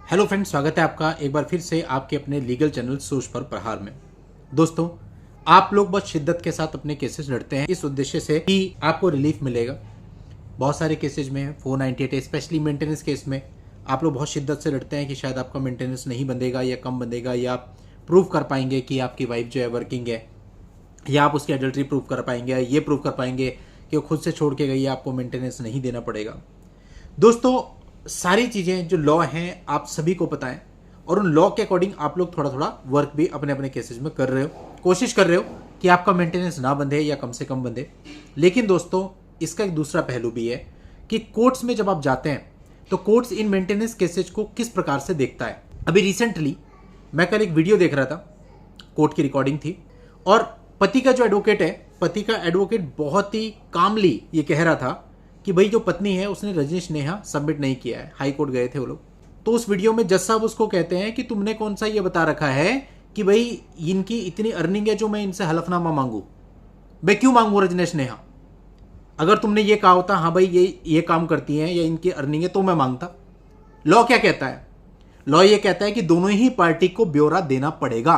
Hello friends, स्वागत है आपका एक बार फिर से आपके अपने लीगल चैनल सोच पर प्रहार में। दोस्तों, आप लोग बहुत शिद्दत के साथ अपने केसेस लड़ते हैं इस उद्देश्य से कि आपको रिलीफ मिलेगा। बहुत सारे केसेज में 498 स्पेशली मेंटेनेंस केस में आप लोग बहुत शिद्दत से लड़ते हैं कि शायद आपका मेंटेनेंस नहीं बंधेगा या कम बंधेगा, या आप प्रूव कर पाएंगे कि आपकी वाइफ जो है वर्किंग है, या आप उसकी एडल्ट्री प्रूव कर पाएंगे, या ये प्रूव कर पाएंगे कि वो खुद से छोड़ के गई है, आपको मेंटेनेंस नहीं देना पड़ेगा। दोस्तों, सारी चीज़ें जो लॉ हैं आप सभी को पता है, और उन लॉ के अकॉर्डिंग आप लोग थोड़ा थोड़ा वर्क भी अपने अपने केसेस में कर रहे हो, कोशिश कर रहे हो कि आपका मेंटेनेंस ना बंधे या कम से कम बंधे। लेकिन दोस्तों, इसका एक दूसरा पहलू भी है कि कोर्ट्स में जब आप जाते हैं तो कोर्ट्स इन मेंटेनेंस केसेज को किस प्रकार से देखता है। अभी रिसेंटली मैं कल एक वीडियो देख रहा था, कोर्ट की रिकॉर्डिंग थी, और पति का जो एडवोकेट है, पति का एडवोकेट बहुत ही कामली ये कह रहा था कि भाई जो पत्नी है उसने रजनीश नेहा सबमिट नहीं किया है। हाई कोर्ट गए थे वो लोग, तो उस वीडियो में जज साहब उसको कहते हैं कि तुमने कौन सा ये बता रखा है कि भाई इनकी इतनी अर्निंग है जो मैं इनसे हलफनामा मांगू। भाई क्यों मांगू रजनीश नेहा? अगर तुमने ये कहा होता हाँ भाई ये काम करती हैं या इनकी अर्निंग है तो मैं मांगता। लॉ क्या कहता है? लॉ ये कहता है कि दोनों ही पार्टी को ब्यौरा देना पड़ेगा,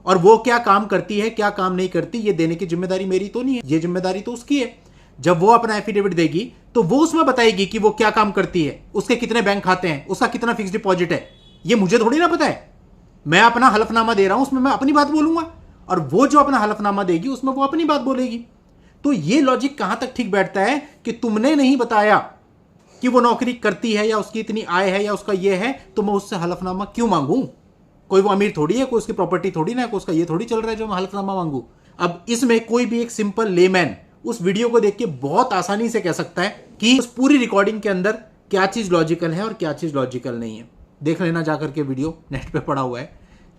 और वो क्या काम करती है क्या काम नहीं करती ये देने की जिम्मेदारी मेरी तो नहीं है, ये जिम्मेदारी तो उसकी है। जब वो अपना एफिडेविट देगी तो वो उसमें बताएगी कि वो क्या काम करती है, उसके कितने बैंक खाते हैं, उसका कितना फिक्स डिपॉजिट है। ये मुझे थोड़ी ना पता है। मैं अपना हलफनामा दे रहा हूं, उसमें मैं अपनी बात बोलूंगा, और वो जो अपना हलफनामा देगी उसमें वो अपनी बात बोलेगी। तो ये लॉजिक कहां तक ठीक बैठता है कि तुमने नहीं बताया कि वो नौकरी करती है या उसकी इतनी आय है या उसका ये है, तो मैं उससे हलफनामा क्यों मांगू? कोई वो अमीर थोड़ी है, कोई उसकी प्रॉपर्टी थोड़ी ना है, कोई उसका ये थोड़ी चल रहा है जो मैं हलफनामा मांगू। अब इसमें कोई भी एक सिंपल लेमैन उस वीडियो को देख के बहुत आसानी से कह सकता है कि उस पूरी रिकॉर्डिंग के अंदर क्या चीज लॉजिकल है और क्या चीज लॉजिकल नहीं है। देख लेना जाकर के, वीडियो नेट पे पड़ा हुआ है।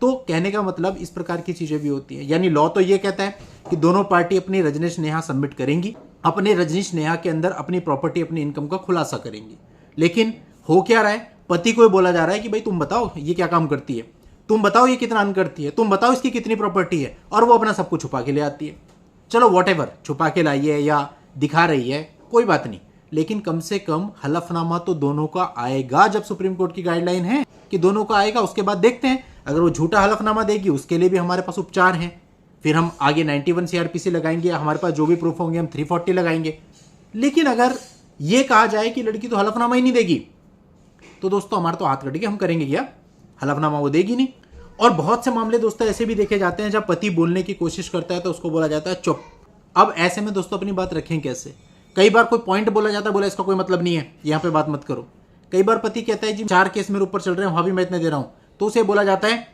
तो कहने का मतलब इस प्रकार की चीजें भी होती हैं। यानी लॉ तो ये कहता है कि दोनों पार्टी अपनी रजनीश नेहा सबमिट करेंगी, अपने रजनीश नेहा के अंदर अपनी प्रॉपर्टी अपनी इनकम का खुलासा करेंगी। लेकिन हो क्या रहा है? पति को बोला जा रहा है कि भाई तुम बताओ ये क्या काम करती है, तुम बताओ ये कितना अर्न करती है, तुम बताओ इसकी कितनी प्रॉपर्टी है, और वो अपना सब कुछ छुपा के ले आती है। चलो वॉटेवर, छुपा के लाई है या दिखा रही है कोई बात नहीं, लेकिन कम से कम हलफनामा तो दोनों का आएगा। जब सुप्रीम कोर्ट की गाइडलाइन है कि दोनों का आएगा, उसके बाद देखते हैं अगर वो झूठा हलफनामा देगी उसके लिए भी हमारे पास उपचार हैं। फिर हम आगे 91 CRPC लगाएंगे, हमारे पास जो भी प्रूफ होंगे हम 340 लगाएंगे। लेकिन अगर ये कहा जाए कि लड़की तो हलफनामा ही नहीं देगी, तो दोस्तों हमारा तो हाथ कट गया, हम करेंगे क्या? हलफनामा वो देगी नहीं। और बहुत से मामले दोस्तों ऐसे भी देखे जाते हैं जब पति बोलने की कोशिश करता है तो उसको बोला जाता है चुप। अब ऐसे में दोस्तों अपनी बात रखें कैसे? कई बार कोई पॉइंट बोला जाता है, बोला इसका कोई मतलब नहीं है, यहाँ पे बात मत करो। कई बार पति कहता है जी 4 केस मेरे ऊपर चल रहे हैं, वहां भी मैं इतने दे रहा हूं, तो उसे बोला जाता है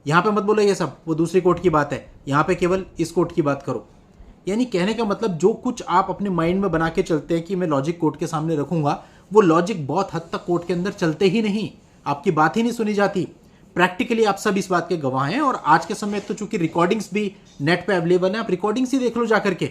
यहाँ पे मत बोलो ये सब, वो दूसरी कोर्ट की बात है, यहाँ पे केवल इस कोर्ट की बात करो। यानी कहने का मतलब जो कुछ आप अपने माइंड में बना के चलते हैं कि मैं लॉजिक कोर्ट के सामने रखूंगा, वो लॉजिक बहुत हद तक कोर्ट के अंदर चलते ही नहीं, आपकी बात ही नहीं सुनी जाती। प्रैक्टिकली आप सब इस बात के गवाह हैं, और आज के समय तो चूंकि रिकॉर्डिंग्स भी नेट पे अवेलेबल है, आप रिकॉर्डिंग्स ही देख लो जाकर के,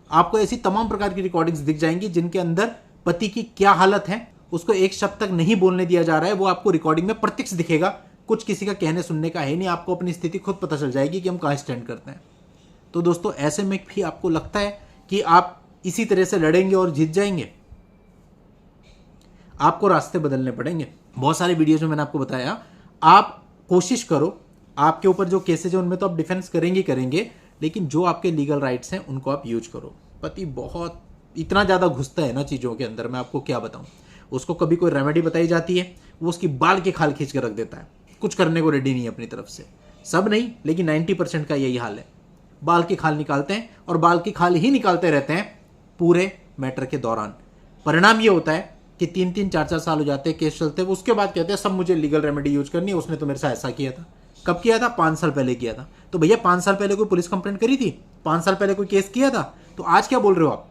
आपको ऐसी तमाम प्रकार की रिकॉर्डिंग्स दिख जाएंगी जिनके अंदर पति की क्या हालत है, उसको एक शब्द तक नहीं बोलने दिया जा रहा है, वो आपको रिकॉर्डिंग में प्रत्यक्ष दिखेगा। कुछ किसी का कहने सुनने का है नहीं, आपको अपनी स्थिति खुद पता चल जाएगी कि हम कहाँ स्टैंड करते हैं। तो दोस्तों ऐसे में भी आपको लगता है कि आप इसी तरह से लड़ेंगे और जीत जाएंगे? आपको रास्ते बदलने पड़ेंगे। बहुत सारे वीडियोज में मैंने आपको बताया, आप कोशिश करो, आपके ऊपर जो केसेज है उनमें तो आप डिफेंस करेंगे, लेकिन जो आपके लीगल राइट्स हैं उनको आप यूज करो। पति बहुत इतना ज़्यादा घुसता है ना चीज़ों के अंदर, मैं आपको क्या बताऊं। उसको कभी कोई रेमेडी बताई जाती है, वो उसकी बाल की खाल खींच कर रख देता है, कुछ करने को रेडी नहीं है अपनी तरफ से। सब नहीं, लेकिन 90% का यही हाल है। बाल की खाल निकालते हैं और बाल की खाल ही निकालते रहते हैं पूरे मैटर के दौरान। परिणाम ये होता है कि 3-3, 4-4 साल हो जाते हैं, केस चलते हैं, उसके बाद कहते हैं सब मुझे लीगल रेमेडी यूज करनी है, उसने तो मेरे साथ ऐसा किया था। कब किया था? 5 साल पहले किया था। तो भैया 5 साल पहले कोई पुलिस कंप्लेंट करी थी? 5 साल पहले कोई केस किया था? तो आज क्या बोल रहे हो आप?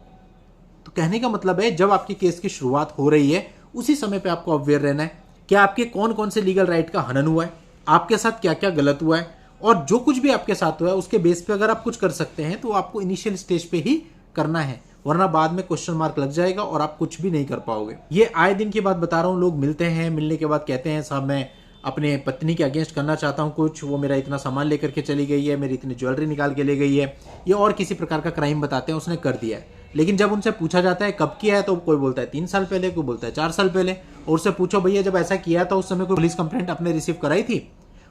तो कहने का मतलब है जब आपकी केस की शुरुआत हो रही है उसी समय पे आपको अवेयर रहना है कि आपके कौन कौन से लीगल राइट का हनन हुआ है, आपके साथ क्या क्या गलत हुआ है, और जो कुछ भी आपके साथ हुआ है उसके बेस पे अगर आप कुछ कर सकते हैं तो आपको इनिशियल स्टेज पे ही करना है, वरना बाद में क्वेश्चन मार्क लग जाएगा और आप कुछ भी नहीं कर पाओगे। ये आए दिन की बात बता रहा हूँ। लोग मिलते हैं, मिलने के बाद कहते हैं साहब मैं अपने पत्नी के अगेंस्ट करना चाहता हूँ कुछ, वो मेरा इतना सामान लेकर के चली गई है, मेरी इतनी ज्वेलरी निकाल के ले गई है, या और किसी प्रकार का क्राइम बताते हैं उसने कर दिया है। लेकिन जब उनसे पूछा जाता है कब किया है तो कोई बोलता है 3 साल पहले, कोई बोलता है 4 साल पहले। और उससे पूछो भैया जब ऐसा किया था उस समय कोई पुलिस कंप्लेंट आपने रिसीव कराई थी?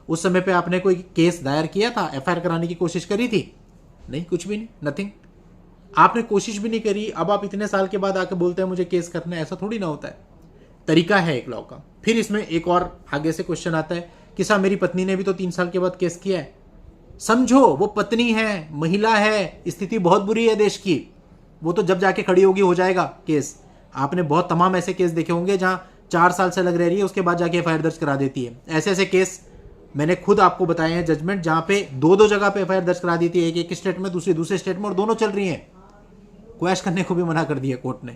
उस समय पे आपने कोई केस दायर किया था, एफआईआर कराने की कोशिश करी थी? नहीं, कुछ भी नहीं, नथिंग। आपने कोशिश भी नहीं करी, अब आप इतने साल के बाद आके बोलते हैं मुझे केस करना है। ऐसा थोड़ी ना होता है, तरीका है एक लॉ का। फिर इसमें एक और आगे से क्वेश्चन आता है कि साहब मेरी पत्नी ने भी तो 3 साल के बाद केस किया है। समझो वो पत्नी है, महिला है, स्थिति बहुत बुरी है देश की, वो तो जब जाके खड़ी होगी हो जाएगा केस। आपने बहुत तमाम ऐसे केस देखे होंगे जहां 4 साल से लग रही है, उसके बाद जाके एफआईआर दर्ज करा देती है। ऐसे ऐसे केस मैंने खुद आपको बताए हैं, जजमेंट जहां पे 2-2 जगह पे एफआईआर दर्ज करा दी थी, एक स्टेट में, दूसरी दूसरे स्टेट में, और दोनों चल रही हैं। क्वैश करने को भी मना कर दिया कोर्ट ने।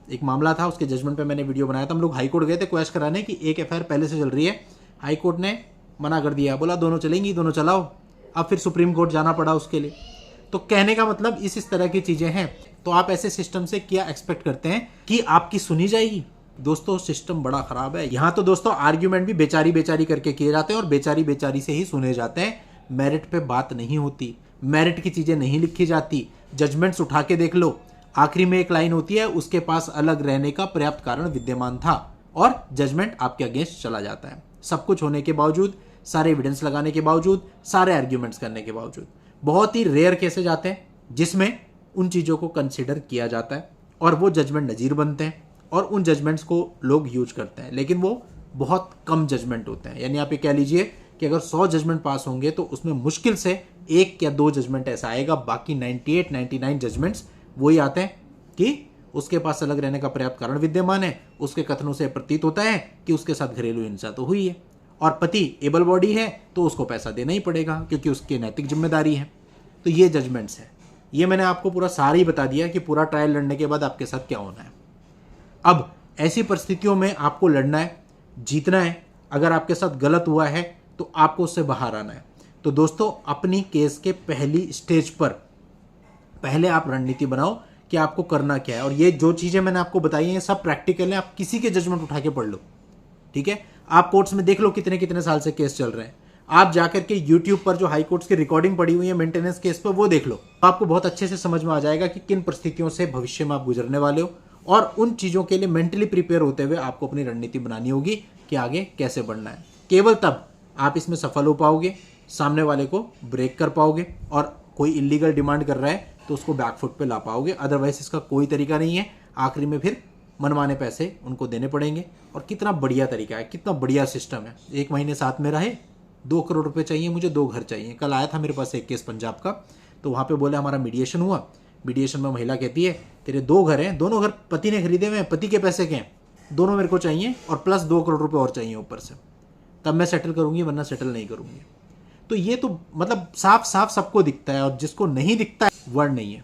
एक मामला था, उसके जजमेंट पे मैंने वीडियो बनाया था। हम लोग हाई कोर्ट गए थे क्वैश कराने की, एक एफआईआर पहले से चल रही है, हाई कोर्ट ने मना कर दिया, बोला दोनों चलेंगी, दोनों चलाओ। अब फिर सुप्रीम कोर्ट जाना पड़ा उसके लिए। तो कहने का मतलब इस तरह की चीजें हैं। तो आप ऐसे सिस्टम से क्या एक्सपेक्ट करते हैं कि आपकी सुनी जाएगी? दोस्तों सिस्टम बड़ा खराब है। यहाँ तो दोस्तों आर्ग्यूमेंट भी बेचारी बेचारी करके किए जाते हैं और बेचारी बेचारी से ही सुने जाते हैं। मेरिट पे बात नहीं होती, मेरिट की चीजें नहीं लिखी जाती। जजमेंट्स उठा के देख लो, आखिरी में एक लाइन होती है, उसके पास अलग रहने का पर्याप्त कारण विद्यमान था, और जजमेंट आपके अगेंस्ट चला जाता है। सब कुछ होने के बावजूद, सारे एविडेंस लगाने के बावजूद, सारे आर्ग्यूमेंट्स करने के बावजूद, बहुत ही रेयर केसेज आते हैं जिसमें उन चीज़ों को कंसिडर किया जाता है और वो जजमेंट नज़ीर बनते हैं और उन जजमेंट्स को लोग यूज करते हैं। लेकिन वो बहुत कम जजमेंट होते हैं। यानी आप ये कह लीजिए कि अगर 100 जजमेंट पास होंगे तो उसमें मुश्किल से 1 या 2 जजमेंट ऐसा आएगा, बाकी 98-99 जजमेंट्स वही आते हैं कि उसके पास अलग रहने का पर्याप्त कारण विद्यमान है, उसके कथनों से प्रतीत होता है कि उसके साथ घरेलू हिंसा तो हुई है, और पति एबल बॉडी है तो उसको पैसा देना ही पड़ेगा क्योंकि उसकी नैतिक जिम्मेदारी है। तो ये जजमेंट्स है। ये मैंने आपको पूरा सारा ही बता दिया कि पूरा ट्रायल लड़ने के बाद आपके साथ क्या होना है। अब ऐसी परिस्थितियों में आपको लड़ना है, जीतना है। अगर आपके साथ गलत हुआ है तो आपको उससे बाहर आना है। तो दोस्तों अपनी केस के पहली स्टेज पर पहले आप रणनीति बनाओ कि आपको करना क्या है। और ये जो चीजें मैंने आपको बताई हैं सब प्रैक्टिकल है, आप किसी के जजमेंट उठा के पढ़ लो, ठीक है। आप कोर्ट्स में देख लो कितने कितने साल से केस चल रहे हैं। आप जाकर के यूट्यूब पर जो हाई कोर्ट्स की रिकॉर्डिंग पड़ी हुई है मेंटेनेंस केस पर, वो देख लो, तो आपको बहुत अच्छे से समझ में आ जाएगा कि किन परिस्थितियों से भविष्य में आप गुजरने वाले हो, और उन चीजों के लिए मेंटली प्रिपेयर होते हुए आपको अपनी रणनीति बनानी होगी कि आगे कैसे बढ़ना है। केवल तब आप इसमें सफल हो पाओगे, सामने वाले को ब्रेक कर पाओगे, और कोई इलीगल डिमांड कर रहा है तो उसको बैकफुट पे ला पाओगे। अदरवाइज इसका कोई तरीका नहीं है। आखिरी में फिर मनमाने पैसे उनको देने पड़ेंगे। और कितना बढ़िया तरीका है, कितना बढ़िया सिस्टम है। 1 महीने साथ में रहे, 2 करोड़ रुपए चाहिए मुझे, 2 घर चाहिए। कल आया था मेरे पास एक केस पंजाब का, तो वहाँ पे बोले हमारा मीडिएशन हुआ। मीडिएशन में महिला कहती है तेरे 2 घर हैं, दोनों घर पति ने खरीदे हुए हैं, पति के पैसे के हैं, दोनों मेरे को चाहिए और प्लस 2 करोड़ रुपए और चाहिए ऊपर से, तब मैं सेटल करूंगी, वरना सेटल नहीं करूंगी। तो ये तो मतलब साफ साफ सबको दिखता है, और जिसको नहीं दिखता है वर्ड नहीं है।